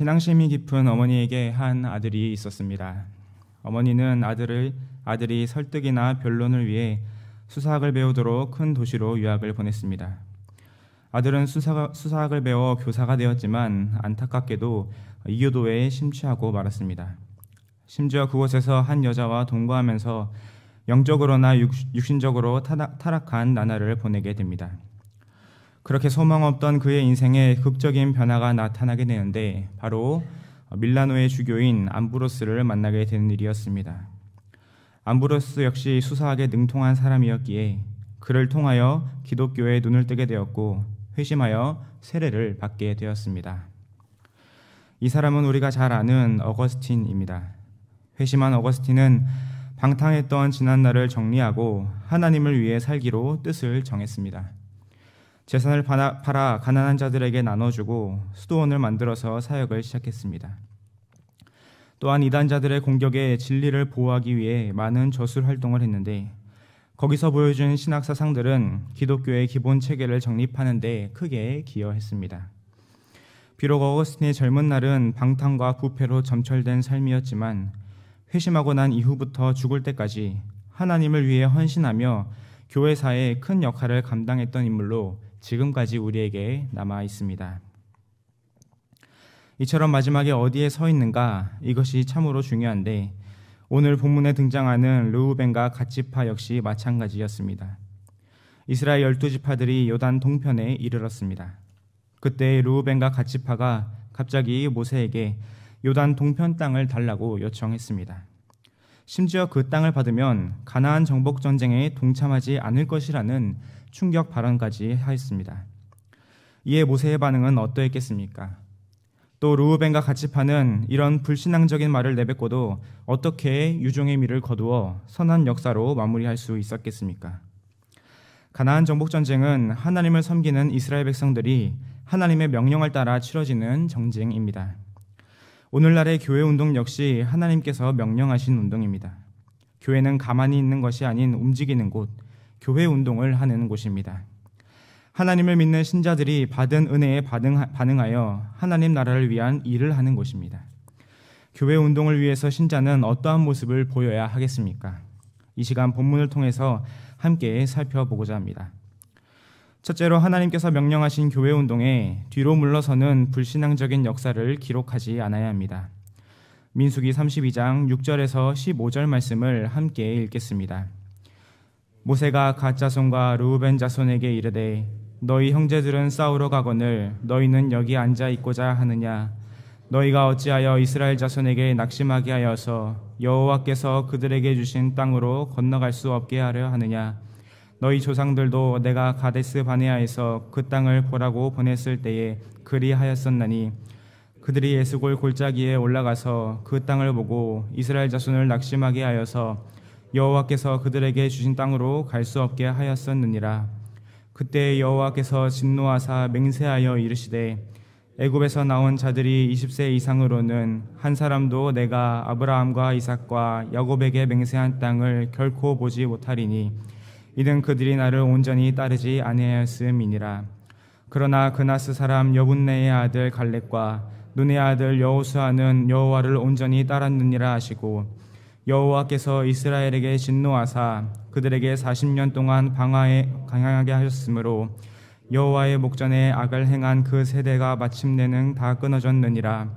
신앙심이 깊은 어머니에게 한 아들이 있었습니다. 어머니는 아들이 설득이나 변론을 위해 수사학을 배우도록 큰 도시로 유학을 보냈습니다. 아들은 수사학을 배워 교사가 되었지만 안타깝게도 이교도에 심취하고 말았습니다. 심지어 그곳에서 한 여자와 동거하면서 영적으로나 육신적으로 타락한 나날을 보내게 됩니다. 그렇게 소망 없던 그의 인생에 극적인 변화가 나타나게 되는데 바로 밀라노의 주교인 암브로스를 만나게 되는 일이었습니다. 암브로스 역시 수사학에 능통한 사람이었기에 그를 통하여 기독교에 눈을 뜨게 되었고 회심하여 세례를 받게 되었습니다. 이 사람은 우리가 잘 아는 어거스틴입니다. 회심한 어거스틴은 방탕했던 지난날을 정리하고 하나님을 위해 살기로 뜻을 정했습니다. 재산을 팔아 가난한 자들에게 나눠주고 수도원을 만들어서 사역을 시작했습니다. 또한 이단자들의 공격에 진리를 보호하기 위해 많은 저술 활동을 했는데 거기서 보여준 신학 사상들은 기독교의 기본 체계를 정립하는 데 크게 기여했습니다. 비록 어거스틴의 젊은 날은 방탕과 부패로 점철된 삶이었지만 회심하고 난 이후부터 죽을 때까지 하나님을 위해 헌신하며 교회사에 큰 역할을 감당했던 인물로 지금까지 우리에게 남아 있습니다. 이처럼 마지막에 어디에 서 있는가, 이것이 참으로 중요한데 오늘 본문에 등장하는 르우벤과 갓지파 역시 마찬가지였습니다. 이스라엘 12지파들이 요단 동편에 이르렀습니다. 그때 르우벤과 갓지파가 갑자기 모세에게 요단 동편 땅을 달라고 요청했습니다. 심지어 그 땅을 받으면 가나안 정복 전쟁에 동참하지 않을 것이라는 충격 발언까지 하였습니다. 이에 모세의 반응은 어떠했겠습니까? 또 르우벤과 갓지파는 이런 불신앙적인 말을 내뱉고도 어떻게 유종의 미를 거두어 선한 역사로 마무리할 수 있었겠습니까? 가나안 정복 전쟁은 하나님을 섬기는 이스라엘 백성들이 하나님의 명령을 따라 치러지는 전쟁입니다. 오늘날의 교회 운동 역시 하나님께서 명령하신 운동입니다. 교회는 가만히 있는 것이 아닌 움직이는 곳, 교회 운동을 하는 곳입니다. 하나님을 믿는 신자들이 받은 은혜에 반응하여 하나님 나라를 위한 일을 하는 곳입니다. 교회 운동을 위해서 신자는 어떠한 모습을 보여야 하겠습니까? 이 시간 본문을 통해서 함께 살펴보고자 합니다. 첫째로 하나님께서 명령하신 교회 운동에 뒤로 물러서는 불신앙적인 역사를 기록하지 않아야 합니다. 민수기 32장 6절에서 15절 말씀을 함께 읽겠습니다. 모세가 갓 자손과 르우벤 자손에게 이르되 너희 형제들은 싸우러 가거늘 너희는 여기 앉아 있고자 하느냐? 너희가 어찌하여 이스라엘 자손에게 낙심하게 하여서 여호와께서 그들에게 주신 땅으로 건너갈 수 없게 하려 하느냐? 너희 조상들도 내가 가데스 바네아에서 그 땅을 보라고 보냈을 때에 그리하였었나니 그들이 에스골 골짜기에 올라가서 그 땅을 보고 이스라엘 자손을 낙심하게 하여서 여호와께서 그들에게 주신 땅으로 갈 수 없게 하였었느니라. 그때 여호와께서 진노하사 맹세하여 이르시되 애굽에서 나온 자들이 20세 이상으로는 한 사람도 내가 아브라함과 이삭과 야곱에게 맹세한 땅을 결코 보지 못하리니 이는 그들이 나를 온전히 따르지 아니하였음이니라. 그러나 그나스 사람 여분네의 아들 갈렙과 눈의 아들 여호수아는 여호와를 온전히 따랐느니라 하시고 여호와께서 이스라엘에게 진노하사 그들에게 40년 동안 강하게 하셨으므로 여호와의 목전에 악을 행한 그 세대가 마침내는 다 끊어졌느니라.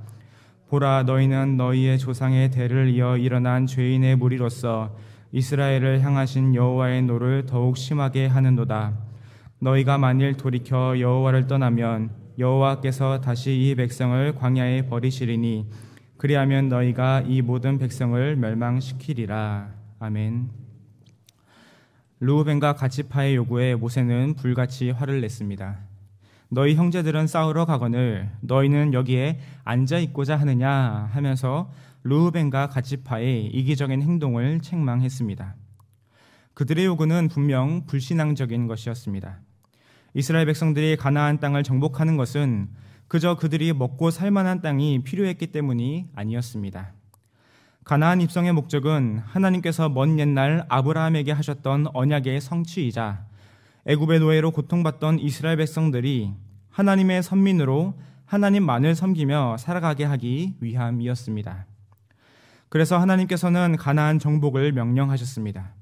보라, 너희는 너희의 조상의 대를 이어 일어난 죄인의 무리로서 이스라엘을 향하신 여호와의 노를 더욱 심하게 하는도다. 너희가 만일 돌이켜 여호와를 떠나면 여호와께서 다시 이 백성을 광야에 버리시리니 그리하면 너희가 이 모든 백성을 멸망시키리라. 아멘. 르우벤과 갓지파의 요구에 모세는 불같이 화를 냈습니다. 너희 형제들은 싸우러 가거늘 너희는 여기에 앉아 있고자 하느냐 하면서 르우벤과 갓지파의 이기적인 행동을 책망했습니다. 그들의 요구는 분명 불신앙적인 것이었습니다. 이스라엘 백성들이 가나안 땅을 정복하는 것은 그저 그들이 먹고 살만한 땅이 필요했기 때문이 아니었습니다. 가나안 입성의 목적은 하나님께서 먼 옛날 아브라함에게 하셨던 언약의 성취이자 애굽의 노예로 고통받던 이스라엘 백성들이 하나님의 선민으로 하나님만을 섬기며 살아가게 하기 위함이었습니다. 그래서 하나님께서는 가나안 정복을 명령하셨습니다.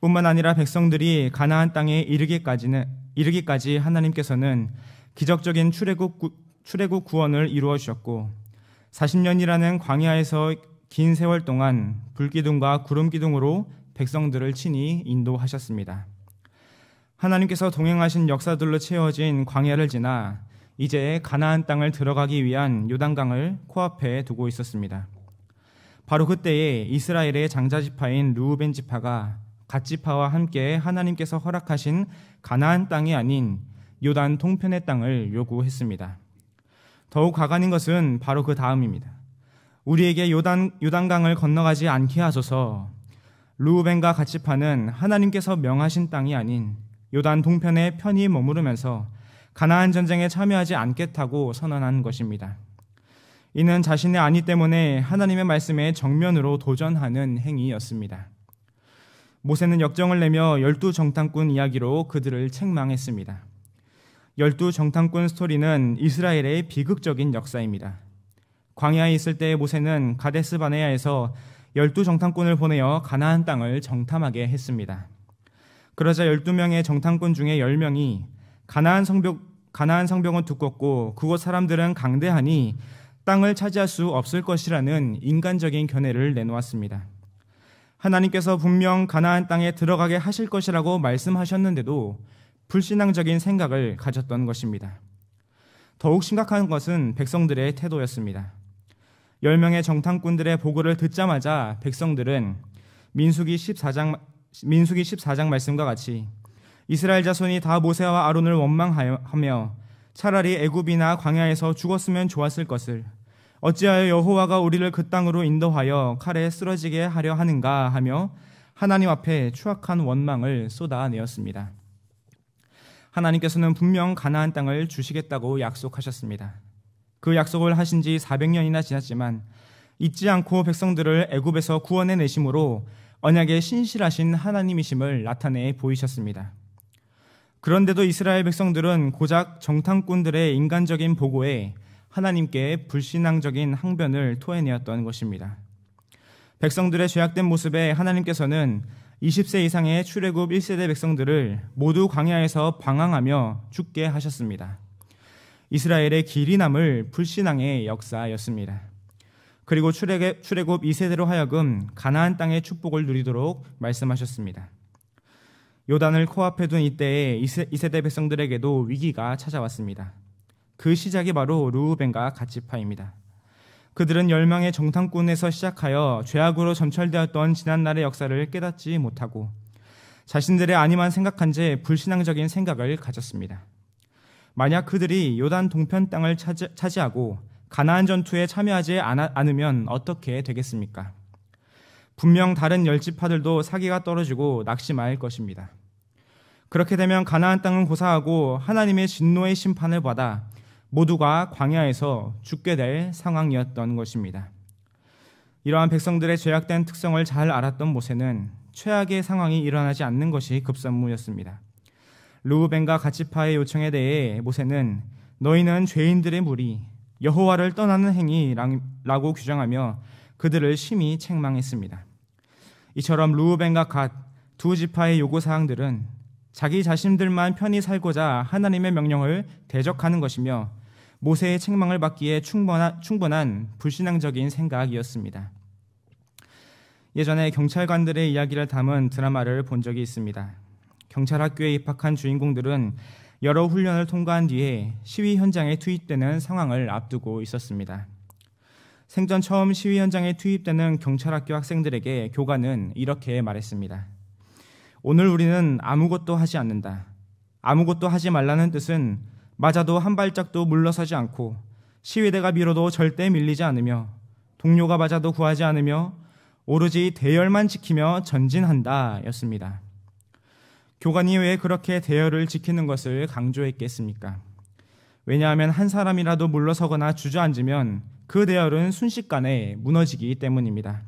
뿐만 아니라 백성들이 가나안 땅에 이르기까지 하나님께서는 기적적인 출애굽 구원을 이루어 주셨고 40년이라는 광야에서 긴 세월 동안 불기둥과 구름기둥으로 백성들을 친히 인도하셨습니다. 하나님께서 동행하신 역사들로 채워진 광야를 지나 이제 가나안 땅을 들어가기 위한 요단강을 코앞에 두고 있었습니다. 바로 그때에 이스라엘의 장자지파인 르우벤 지파가 갓지파와 함께 하나님께서 허락하신 가나안 땅이 아닌 요단 동편의 땅을 요구했습니다. 더욱 가관인 것은 바로 그 다음입니다. 우리에게 요단강을 건너가지 않게 하소서. 르우벤과 갓지파는 하나님께서 명하신 땅이 아닌 요단 동편에 편히 머무르면서 가나안 전쟁에 참여하지 않겠다고 선언한 것입니다. 이는 자신의 안위 때문에 하나님의 말씀에 정면으로 도전하는 행위였습니다. 모세는 역정을 내며 12정탐꾼 이야기로 그들을 책망했습니다. 12정탐꾼 스토리는 이스라엘의 비극적인 역사입니다. 광야에 있을 때 모세는 가데스 바네아에서 12정탐꾼을 보내어 가나안 땅을 정탐하게 했습니다. 그러자 12명의 정탐꾼 중에 10명이 가나안 성벽은 두껍고 그곳 사람들은 강대하니 땅을 차지할 수 없을 것이라는 인간적인 견해를 내놓았습니다. 하나님께서 분명 가나안 땅에 들어가게 하실 것이라고 말씀하셨는데도 불신앙적인 생각을 가졌던 것입니다. 더욱 심각한 것은 백성들의 태도였습니다. 10명의 정탐꾼들의 보고를 듣자마자 백성들은 민수기 14장 말씀과 같이 이스라엘 자손이 다 모세와 아론을 원망하며 차라리 애굽이나 광야에서 죽었으면 좋았을 것을 어찌하여 여호와가 우리를 그 땅으로 인도하여 칼에 쓰러지게 하려 하는가 하며 하나님 앞에 추악한 원망을 쏟아내었습니다. 하나님께서는 분명 가나안 땅을 주시겠다고 약속하셨습니다. 그 약속을 하신 지 400년이나 지났지만 잊지 않고 백성들을 애굽에서 구원해내심으로 언약에 신실하신 하나님이심을 나타내 보이셨습니다. 그런데도 이스라엘 백성들은 고작 정탐꾼들의 인간적인 보고에 하나님께 불신앙적인 항변을 토해내었던 것입니다. 백성들의 죄악된 모습에 하나님께서는 20세 이상의 출애굽 1세대 백성들을 모두 광야에서 방황하며 죽게 하셨습니다. 이스라엘의 길이 남을 불신앙의 역사였습니다. 그리고 출애굽 2세대로 하여금 가나안 땅의 축복을 누리도록 말씀하셨습니다. 요단을 코앞에 둔 이때에 2세대 백성들에게도 위기가 찾아왔습니다. 그 시작이 바로 르우벤과 갓지파입니다. 그들은 10명의 정탐꾼에서 시작하여 죄악으로 점철되었던 지난날의 역사를 깨닫지 못하고 자신들의 안위만 생각한 채 불신앙적인 생각을 가졌습니다. 만약 그들이 요단 동편 땅을 차지하고 가나안 전투에 참여하지 않으면 어떻게 되겠습니까? 분명 다른 10지파들도 사기가 떨어지고 낙심할 것입니다. 그렇게 되면 가나안 땅은 고사하고 하나님의 진노의 심판을 받아 모두가 광야에서 죽게 될 상황이었던 것입니다. 이러한 백성들의 죄악된 특성을 잘 알았던 모세는 최악의 상황이 일어나지 않는 것이 급선무였습니다. 르우벤과 갓지파의 요청에 대해 모세는 너희는 죄인들의 무리, 여호와를 떠나는 행위라고 규정하며 그들을 심히 책망했습니다. 이처럼 르우벤과 갓 두 지파의 요구사항들은 자기 자신들만 편히 살고자 하나님의 명령을 대적하는 것이며 모세의 책망을 받기에 충분한 불신앙적인 생각이었습니다. 예전에 경찰관들의 이야기를 담은 드라마를 본 적이 있습니다. 경찰학교에 입학한 주인공들은 여러 훈련을 통과한 뒤에 시위 현장에 투입되는 상황을 앞두고 있었습니다. 생전 처음 시위 현장에 투입되는 경찰학교 학생들에게 교관은 이렇게 말했습니다. 오늘 우리는 아무것도 하지 않는다. 아무것도 하지 말라는 뜻은 맞아도 한 발짝도 물러서지 않고 시위대가 밀어도 절대 밀리지 않으며 동료가 맞아도 구하지 않으며 오로지 대열만 지키며 전진한다 였습니다. 교관이 왜 그렇게 대열을 지키는 것을 강조했겠습니까? 왜냐하면 한 사람이라도 물러서거나 주저앉으면 그 대열은 순식간에 무너지기 때문입니다.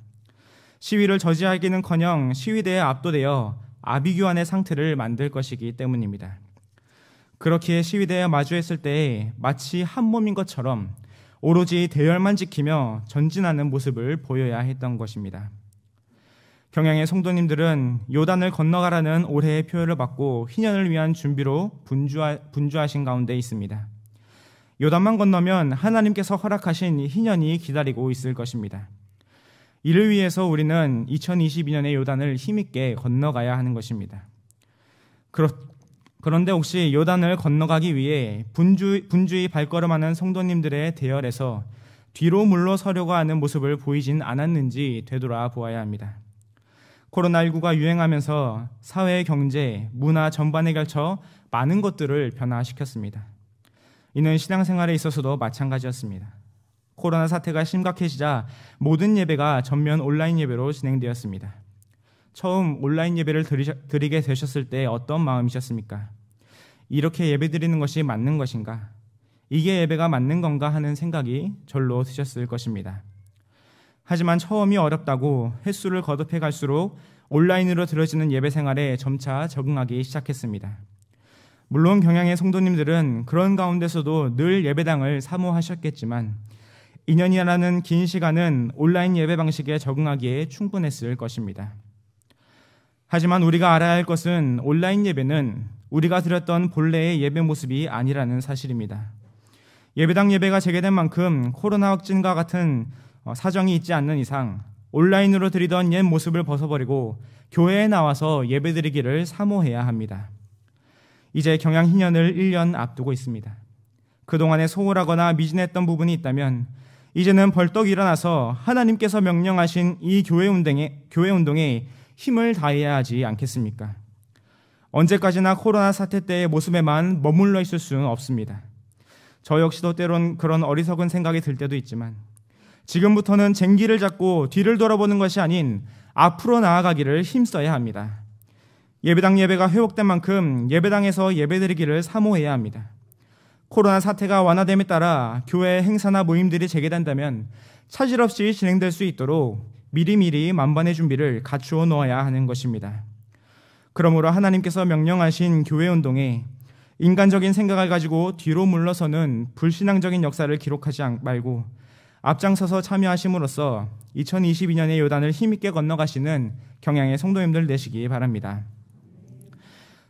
시위를 저지하기는커녕 시위대에 압도되어 아비규환의 상태를 만들 것이기 때문입니다. 그렇기에 시위대에 마주했을 때에 마치 한 몸인 것처럼 오로지 대열만 지키며 전진하는 모습을 보여야 했던 것입니다. 경양의 성도님들은 요단을 건너가라는 올해의 표현을 받고 희년을 위한 준비로 분주하신 가운데 있습니다. 요단만 건너면 하나님께서 허락하신 희년이 기다리고 있을 것입니다. 이를 위해서 우리는 2022년의 요단을 힘있게 건너가야 하는 것입니다. 그런데 혹시 요단을 건너가기 위해 분주히 발걸음하는 성도님들의 대열에서 뒤로 물러서려고 하는 모습을 보이진 않았는지 되돌아보아야 합니다. 코로나19가 유행하면서 사회, 경제, 문화 전반에 걸쳐 많은 것들을 변화시켰습니다. 이는 신앙생활에 있어서도 마찬가지였습니다. 코로나 사태가 심각해지자 모든 예배가 전면 온라인 예배로 진행되었습니다. 처음 온라인 예배를 드리게 되셨을 때 어떤 마음이셨습니까? 이렇게 예배드리는 것이 맞는 것인가? 이게 예배가 맞는 건가 하는 생각이 절로 드셨을 것입니다. 하지만 처음이 어렵다고 횟수를 거듭해 갈수록 온라인으로 드려지는 예배 생활에 점차 적응하기 시작했습니다. 물론 경양의 성도님들은 그런 가운데서도 늘 예배당을 사모하셨겠지만 2년이라는 긴 시간은 온라인 예배 방식에 적응하기에 충분했을 것입니다. 하지만 우리가 알아야 할 것은 온라인 예배는 우리가 드렸던 본래의 예배 모습이 아니라는 사실입니다. 예배당 예배가 재개된 만큼 코로나 확진과 같은 사정이 있지 않는 이상 온라인으로 드리던 옛 모습을 벗어버리고 교회에 나와서 예배드리기를 사모해야 합니다. 이제 경양 희년을 1년 앞두고 있습니다. 그동안에 소홀하거나 미진했던 부분이 있다면 이제는 벌떡 일어나서 하나님께서 명령하신 이 교회 운동에 힘을 다해야 하지 않겠습니까? 언제까지나 코로나 사태 때의 모습에만 머물러 있을 수는 없습니다. 저 역시도 때론 그런 어리석은 생각이 들 때도 있지만 지금부터는 쟁기를 잡고 뒤를 돌아보는 것이 아닌 앞으로 나아가기를 힘써야 합니다. 예배당 예배가 회복된 만큼 예배당에서 예배드리기를 사모해야 합니다. 코로나 사태가 완화됨에 따라 교회 행사나 모임들이 재개된다면 차질 없이 진행될 수 있도록 미리미리 만반의 준비를 갖추어 놓아야 하는 것입니다. 그러므로 하나님께서 명령하신 교회 운동에 인간적인 생각을 가지고 뒤로 물러서는 불신앙적인 역사를 기록하지 말고 앞장서서 참여하심으로써 2022년의 요단을 힘있게 건너가시는 경양의 성도님들 되시기 바랍니다.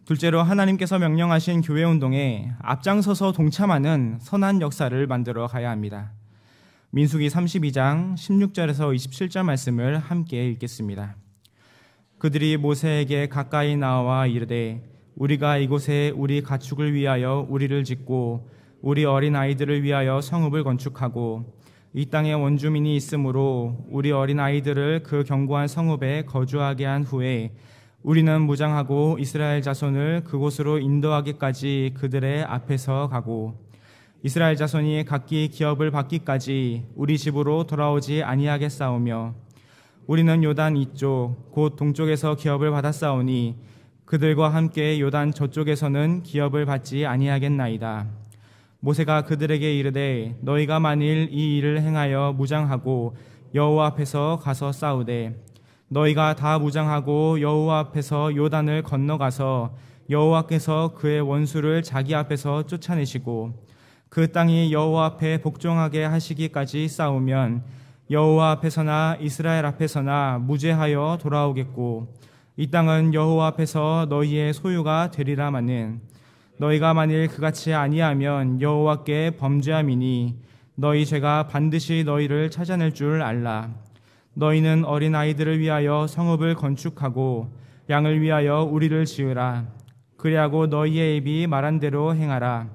둘째로 하나님께서 명령하신 교회 운동에 앞장서서 동참하는 선한 역사를 만들어 가야 합니다. 민수기 32장 16절에서 27절 말씀을 함께 읽겠습니다. 그들이 모세에게 가까이 나와 이르되 우리가 이곳에 우리 가축을 위하여 우리를 짓고 우리 어린 아이들을 위하여 성읍을 건축하고 이 땅에 원주민이 있으므로 우리 어린 아이들을 그 견고한 성읍에 거주하게 한 후에 우리는 무장하고 이스라엘 자손을 그곳으로 인도하기까지 그들의 앞에서 가고 이스라엘 자손이 각기 기업을 받기까지 우리 집으로 돌아오지 아니하겠사오며 우리는 요단 이쪽 곧 동쪽에서 기업을 받았사오니 그들과 함께 요단 저쪽에서는 기업을 받지 아니하겠나이다. 모세가 그들에게 이르되 너희가 만일 이 일을 행하여 무장하고 여호와 앞에서 가서 싸우되 너희가 다 무장하고 여호와 앞에서 요단을 건너가서 여호와께서 그의 원수를 자기 앞에서 쫓아내시고 그 땅이 여호와 앞에 복종하게 하시기까지 싸우면 여호와 앞에서나 이스라엘 앞에서나 무죄하여 돌아오겠고 이 땅은 여호와 앞에서 너희의 소유가 되리라마는 너희가 만일 그같이 아니하면 여호와께 범죄함이니 너희 죄가 반드시 너희를 찾아낼 줄 알라. 너희는 어린 아이들을 위하여 성읍을 건축하고 양을 위하여 우리를 지으라. 그리하고 너희의 입이 말한 대로 행하라.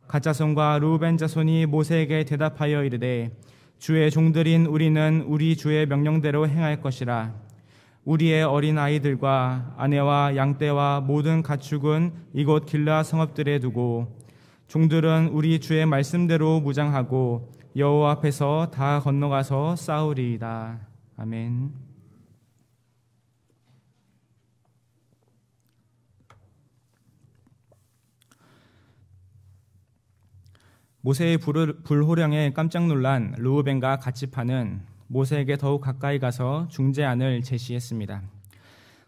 갓 자손과 르우벤 자손이 모세에게 대답하여 이르되 주의 종들인 우리는 우리 주의 명령대로 행할 것이라. 우리의 어린 아이들과 아내와 양떼와 모든 가축은 이곳 길르앗 성읍들에 두고 종들은 우리 주의 말씀대로 무장하고 여호와 앞에서 다 건너가서 싸우리이다. 아멘. 모세의 불호령에 깜짝 놀란 르우벤과 갓지파는 모세에게 더욱 가까이 가서 중재안을 제시했습니다.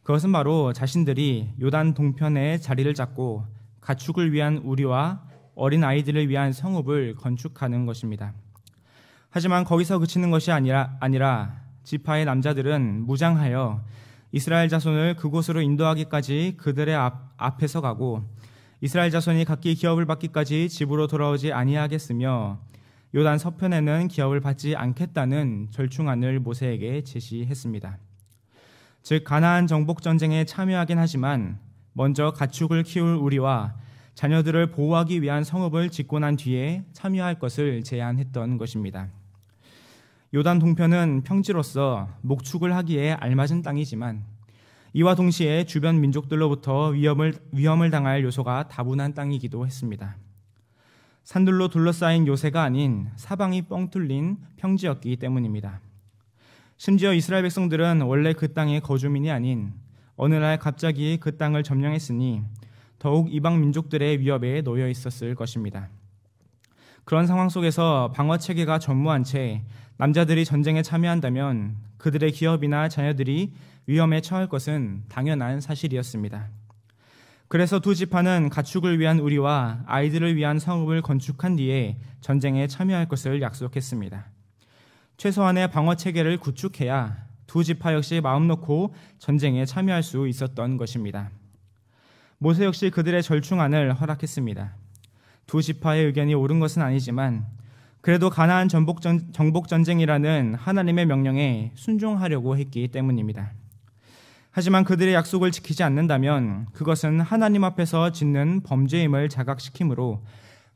그것은 바로 자신들이 요단 동편에 자리를 잡고 가축을 위한 우리와 어린 아이들을 위한 성읍을 건축하는 것입니다. 하지만 거기서 그치는 것이 아니라 지파의 남자들은 무장하여 이스라엘 자손을 그곳으로 인도하기까지 그들의 앞에서 가고 이스라엘 자손이 각기 기업을 받기까지 집으로 돌아오지 아니하겠으며 요단 서편에는 기업을 받지 않겠다는 절충안을 모세에게 제시했습니다. 즉 가나안 정복 전쟁에 참여하긴 하지만 먼저 가축을 키울 우리와 자녀들을 보호하기 위한 성읍을 짓고 난 뒤에 참여할 것을 제안했던 것입니다. 요단 동편은 평지로서 목축을 하기에 알맞은 땅이지만 이와 동시에 주변 민족들로부터 위험을 당할 요소가 다분한 땅이기도 했습니다. 산들로 둘러싸인 요새가 아닌 사방이 뻥 뚫린 평지였기 때문입니다. 심지어 이스라엘 백성들은 원래 그 땅의 거주민이 아닌 어느 날 갑자기 그 땅을 점령했으니 더욱 이방 민족들의 위협에 놓여 있었을 것입니다. 그런 상황 속에서 방어 체계가 전무한 채 남자들이 전쟁에 참여한다면 그들의 기업이나 자녀들이 위험에 처할 것은 당연한 사실이었습니다. 그래서 두 지파는 가축을 위한 우리와 아이들을 위한 성읍을 건축한 뒤에 전쟁에 참여할 것을 약속했습니다. 최소한의 방어 체계를 구축해야 두 지파 역시 마음 놓고 전쟁에 참여할 수 있었던 것입니다. 모세 역시 그들의 절충안을 허락했습니다. 두 지파의 의견이 옳은 것은 아니지만 그래도 가나안 정복 전쟁이라는 하나님의 명령에 순종하려고 했기 때문입니다. 하지만 그들의 약속을 지키지 않는다면 그것은 하나님 앞에서 짓는 범죄임을 자각시키므로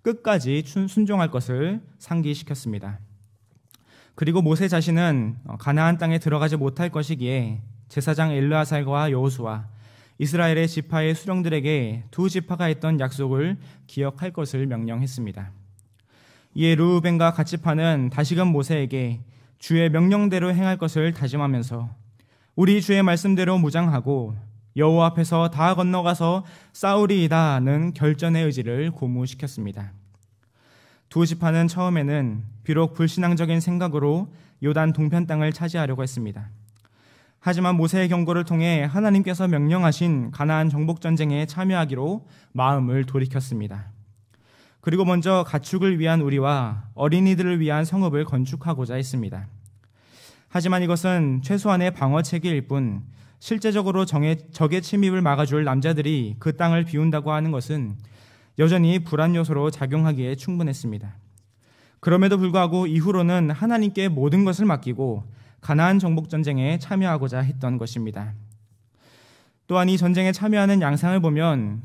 끝까지 순종할 것을 상기시켰습니다. 그리고 모세 자신은 가나안 땅에 들어가지 못할 것이기에 제사장 엘르아살과 여호수아 이스라엘의 지파의 수령들에게 두 지파가 했던 약속을 기억할 것을 명령했습니다. 이에 르우벤과 갓지파는 다시금 모세에게 주의 명령대로 행할 것을 다짐하면서 우리 주의 말씀대로 무장하고 여호와 앞에서 다 건너가서 싸우리이다는 결전의 의지를 고무시켰습니다. 두 지파는 처음에는 비록 불신앙적인 생각으로 요단 동편 땅을 차지하려고 했습니다. 하지만 모세의 경고를 통해 하나님께서 명령하신 가나안 정복 전쟁에 참여하기로 마음을 돌이켰습니다. 그리고 먼저 가축을 위한 우리와 어린이들을 위한 성읍을 건축하고자 했습니다. 하지만 이것은 최소한의 방어 체계일 뿐 실제적으로 적의 침입을 막아줄 남자들이 그 땅을 비운다고 하는 것은 여전히 불안 요소로 작용하기에 충분했습니다. 그럼에도 불구하고 이후로는 하나님께 모든 것을 맡기고 가나안 정복 전쟁에 참여하고자 했던 것입니다. 또한 이 전쟁에 참여하는 양상을 보면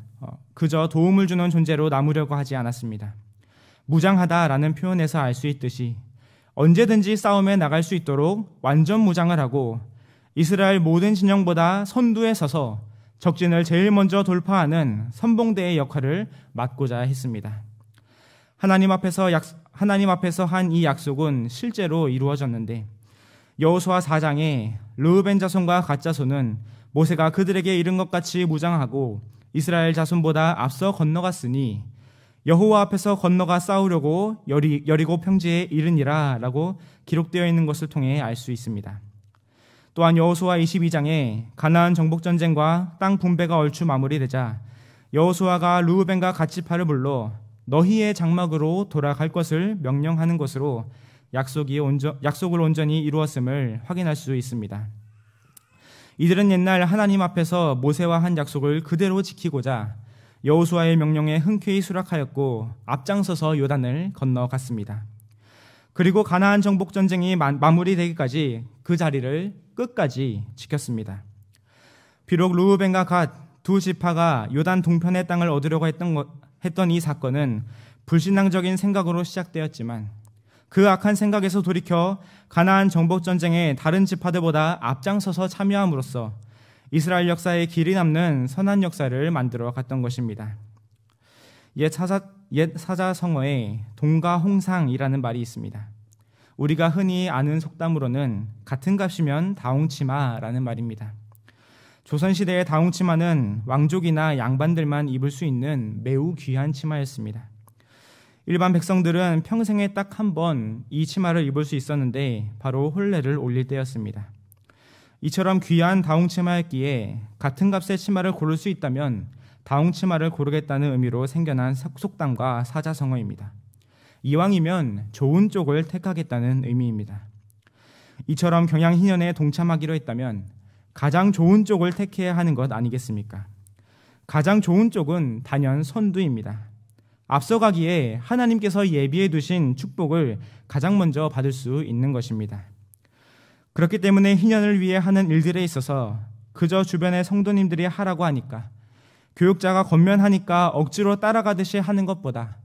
그저 도움을 주는 존재로 남으려고 하지 않았습니다. 무장하다라는 표현에서 알 수 있듯이 언제든지 싸움에 나갈 수 있도록 완전 무장을 하고 이스라엘 모든 진영보다 선두에 서서 적진을 제일 먼저 돌파하는 선봉대의 역할을 맡고자 했습니다. 하나님 앞에서 한 이 약속은 실제로 이루어졌는데 여호수아 4장에 르우벤 자손과 갓 자손은 모세가 그들에게 이른 것 같이 무장하고 이스라엘 자손보다 앞서 건너갔으니 여호와 앞에서 건너가 싸우려고 여리고 평지에 이르니라 라고 기록되어 있는 것을 통해 알 수 있습니다. 또한 여호수아 22장에 가나안 정복 전쟁과 땅 분배가 얼추 마무리되자 여호수아가 르우벤과 갓지파를 불러 너희의 장막으로 돌아갈 것을 명령하는 것으로 약속을 온전히 이루었음을 확인할 수 있습니다. 이들은 옛날 하나님 앞에서 모세와 한 약속을 그대로 지키고자 여호수아의 명령에 흔쾌히 수락하였고 앞장서서 요단을 건너갔습니다. 그리고 가나안 정복 전쟁이 마무리되기까지 그 자리를 끝까지 지켰습니다. 비록 르우벤과 갓 두 지파가 요단 동편의 땅을 얻으려고 했던 이 사건은 불신앙적인 생각으로 시작되었지만 그 악한 생각에서 돌이켜 가나안 정복 전쟁에 다른 지파들보다 앞장서서 참여함으로써 이스라엘 역사에 길이 남는 선한 역사를 만들어 갔던 것입니다. 옛 사자성어에 동가홍상이라는 말이 있습니다. 우리가 흔히 아는 속담으로는 같은 값이면 다홍치마라는 말입니다. 조선시대의 다홍치마는 왕족이나 양반들만 입을 수 있는 매우 귀한 치마였습니다. 일반 백성들은 평생에 딱 한 번 이 치마를 입을 수 있었는데 바로 혼례를 올릴 때였습니다. 이처럼 귀한 다홍치마였기에 같은 값의 치마를 고를 수 있다면 다홍치마를 고르겠다는 의미로 생겨난 속담과 사자성어입니다. 이왕이면 좋은 쪽을 택하겠다는 의미입니다. 이처럼 경양희년에 동참하기로 했다면 가장 좋은 쪽을 택해야 하는 것 아니겠습니까? 가장 좋은 쪽은 단연 선두입니다. 앞서가기에 하나님께서 예비해 두신 축복을 가장 먼저 받을 수 있는 것입니다. 그렇기 때문에 희년을 위해 하는 일들에 있어서 그저 주변의 성도님들이 하라고 하니까, 교육자가 권면하니까 억지로 따라가듯이 하는 것보다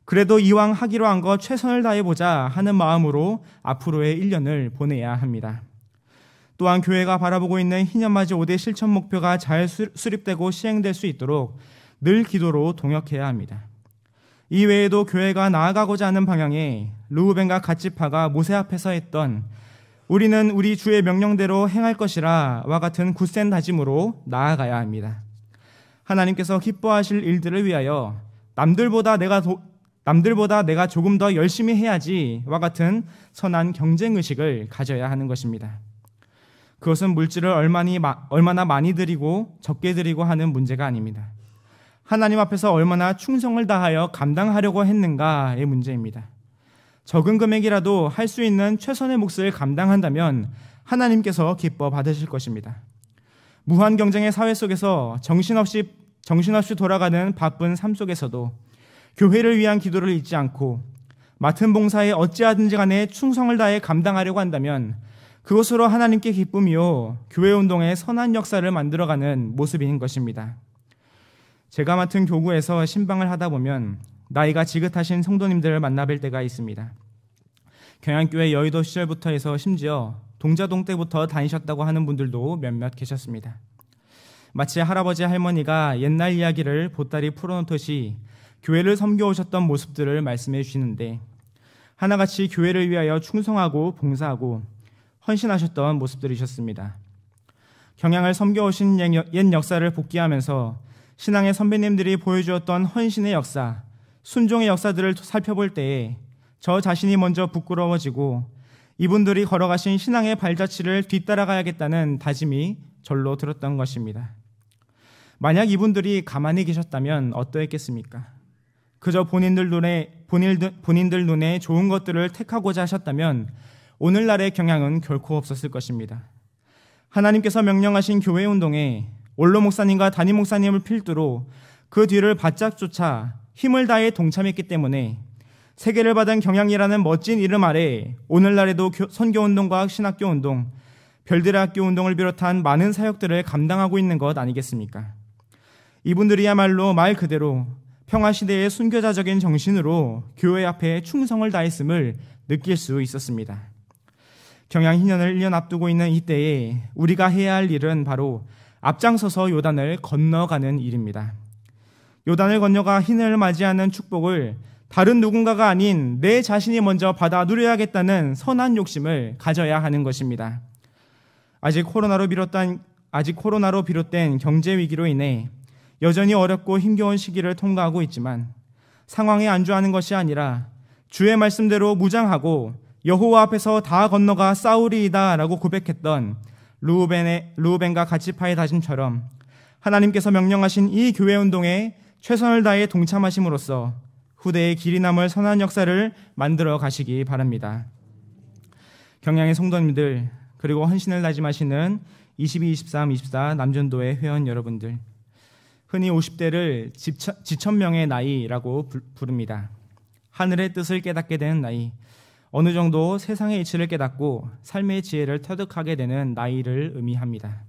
그래도 이왕 하기로 한 것 최선을 다해보자 하는 마음으로 앞으로의 1년을 보내야 합니다. 또한 교회가 바라보고 있는 희년맞이 5대 실천 목표가 잘 수립되고 시행될 수 있도록 늘 기도로 동역해야 합니다. 이 외에도 교회가 나아가고자 하는 방향에 르우벤과 갓지파가 모세 앞에서 했던 우리는 우리 주의 명령대로 행할 것이라 와 같은 굳센 다짐으로 나아가야 합니다. 하나님께서 기뻐하실 일들을 위하여 남들보다 내가 조금 더 열심히 해야지 와 같은 선한 경쟁의식을 가져야 하는 것입니다. 그것은 물질을 얼마나 많이 드리고 적게 드리고 하는 문제가 아닙니다. 하나님 앞에서 얼마나 충성을 다하여 감당하려고 했는가의 문제입니다. 적은 금액이라도 할 수 있는 최선의 몫을 감당한다면 하나님께서 기뻐 받으실 것입니다. 무한 경쟁의 사회 속에서 정신없이 돌아가는 바쁜 삶 속에서도 교회를 위한 기도를 잊지 않고 맡은 봉사에 어찌하든지 간에 충성을 다해 감당하려고 한다면 그것으로 하나님께 기쁨이요 교회 운동의 선한 역사를 만들어가는 모습인 것입니다. 제가 맡은 교구에서 신방을 하다 보면 나이가 지긋하신 성도님들을 만나뵐 때가 있습니다. 경양교회 여의도 시절부터 해서 심지어 동자동 때부터 다니셨다고 하는 분들도 몇몇 계셨습니다. 마치 할아버지 할머니가 옛날 이야기를 보따리 풀어놓듯이 교회를 섬겨오셨던 모습들을 말씀해 주시는데 하나같이 교회를 위하여 충성하고 봉사하고 헌신하셨던 모습들이셨습니다. 경양을 섬겨오신 옛 역사를 복귀하면서 신앙의 선배님들이 보여주었던 헌신의 역사, 순종의 역사들을 살펴볼 때에 저 자신이 먼저 부끄러워지고 이분들이 걸어가신 신앙의 발자취를 뒤따라가야겠다는 다짐이 절로 들었던 것입니다. 만약 이분들이 가만히 계셨다면 어떠했겠습니까? 그저 본인들 눈에 좋은 것들을 택하고자 하셨다면 오늘날의 경향은 결코 없었을 것입니다. 하나님께서 명령하신 교회 운동에 원로 목사님과 담임 목사님을 필두로 그 뒤를 바짝 쫓아 힘을 다해 동참했기 때문에 세계를 받은 경향이라는 멋진 이름 아래 오늘날에도 선교운동과 신학교운동, 별들의 학교 운동을 비롯한 많은 사역들을 감당하고 있는 것 아니겠습니까? 이분들이야말로 말 그대로 평화시대의 순교자적인 정신으로 교회 앞에 충성을 다했음을 느낄 수 있었습니다. 경양희년을 1년 앞두고 있는 이때에 우리가 해야 할 일은 바로 앞장서서 요단을 건너가는 일입니다. 요단을 건너가 희년을 맞이하는 축복을 다른 누군가가 아닌 내 자신이 먼저 받아 누려야겠다는 선한 욕심을 가져야 하는 것입니다. 아직 코로나로 비롯된 경제 위기로 인해 여전히 어렵고 힘겨운 시기를 통과하고 있지만 상황에 안주하는 것이 아니라 주의 말씀대로 무장하고 여호와 앞에서 다 건너가 싸우리이다 라고 고백했던 르우벤과 갓지파의 다짐처럼 하나님께서 명령하신 이 교회 운동에 최선을 다해 동참하심으로써 후대에 길이 남을 선한 역사를 만들어 가시기 바랍니다. 경양의 성도님들, 그리고 헌신을 다짐하시는 22, 23, 24 남전도회 회원 여러분들, 흔히 50대를 지천명의 나이라고 부릅니다. 하늘의 뜻을 깨닫게 되는 나이, 어느 정도 세상의 이치를 깨닫고 삶의 지혜를 터득하게 되는 나이를 의미합니다.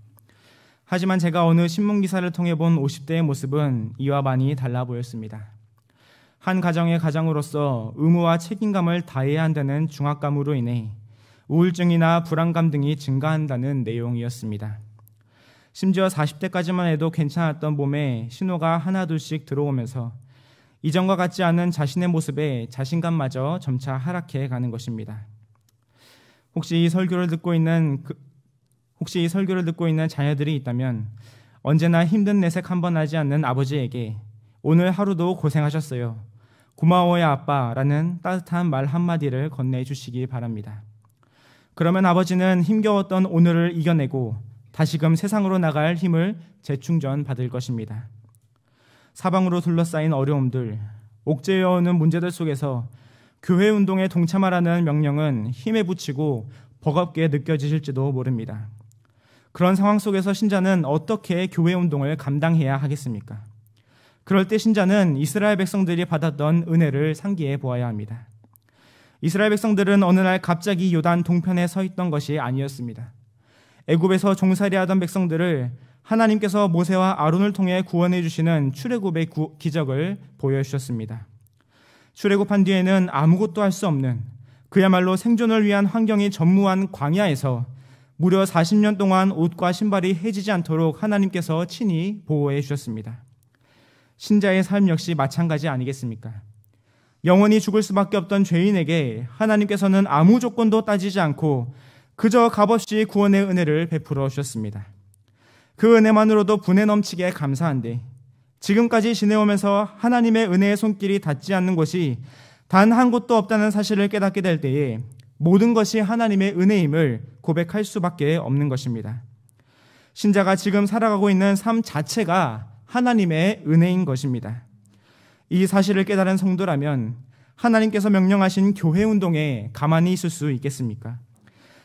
하지만 제가 어느 신문기사를 통해 본 50대의 모습은 이와 많이 달라 보였습니다. 한 가정의 가장으로서 의무와 책임감을 다해야 한다는 중압감으로 인해 우울증이나 불안감 등이 증가한다는 내용이었습니다. 심지어 40대까지만 해도 괜찮았던 몸에 신호가 하나둘씩 들어오면서 이전과 같지 않은 자신의 모습에 자신감마저 점차 하락해 가는 것입니다. 혹시 이 설교를 듣고 있는 자녀들이 있다면 언제나 힘든 내색 한 번 하지 않는 아버지에게 오늘 하루도 고생하셨어요, 고마워요 아빠 라는 따뜻한 말 한마디를 건네주시기 바랍니다. 그러면 아버지는 힘겨웠던 오늘을 이겨내고 다시금 세상으로 나갈 힘을 재충전 받을 것입니다. 사방으로 둘러싸인 어려움들, 옥죄어오는 문제들 속에서 교회 운동에 동참하라는 명령은 힘에 부치고 버겁게 느껴지실지도 모릅니다. 그런 상황 속에서 신자는 어떻게 교회 운동을 감당해야 하겠습니까? 그럴 때 신자는 이스라엘 백성들이 받았던 은혜를 상기해 보아야 합니다. 이스라엘 백성들은 어느 날 갑자기 요단 동편에 서 있던 것이 아니었습니다. 애굽에서 종살이하던 백성들을 하나님께서 모세와 아론을 통해 구원해 주시는 출애굽의 기적을 보여주셨습니다. 출애굽한 뒤에는 아무것도 할 수 없는, 그야말로 생존을 위한 환경이 전무한 광야에서 무려 40년 동안 옷과 신발이 해지지 않도록 하나님께서 친히 보호해 주셨습니다. 신자의 삶 역시 마찬가지 아니겠습니까? 영원히 죽을 수밖에 없던 죄인에게 하나님께서는 아무 조건도 따지지 않고 그저 값없이 구원의 은혜를 베풀어 주셨습니다. 그 은혜만으로도 분에 넘치게 감사한데, 지금까지 지내오면서 하나님의 은혜의 손길이 닿지 않는 곳이 단 한 곳도 없다는 사실을 깨닫게 될 때에 모든 것이 하나님의 은혜임을 고백할 수밖에 없는 것입니다. 신자가 지금 살아가고 있는 삶 자체가 하나님의 은혜인 것입니다. 이 사실을 깨달은 성도라면 하나님께서 명령하신 교회 운동에 가만히 있을 수 있겠습니까?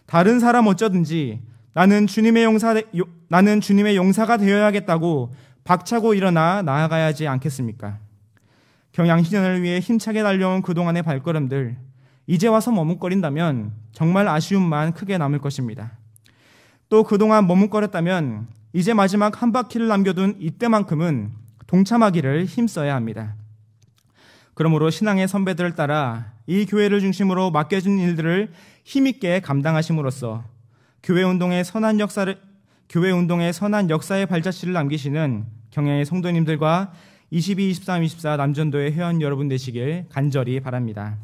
다른 사람 어쩌든지 나는 주님의 용사가 되어야겠다고 박차고 일어나 나아가야 하지 않겠습니까? 경양신년을 위해 힘차게 달려온 그동안의 발걸음들, 이제 와서 머뭇거린다면 정말 아쉬움만 크게 남을 것입니다. 또 그동안 머뭇거렸다면 이제 마지막 한 바퀴를 남겨둔 이때만큼은 동참하기를 힘써야 합니다. 그러므로 신앙의 선배들을 따라 이 교회를 중심으로 맡겨진 일들을 힘있게 감당하심으로써 교회 운동의 선한 역사의 발자취를 남기시는 경양의 성도님들과 22, 23, 24 남전도의 회원 여러분 되시길 간절히 바랍니다.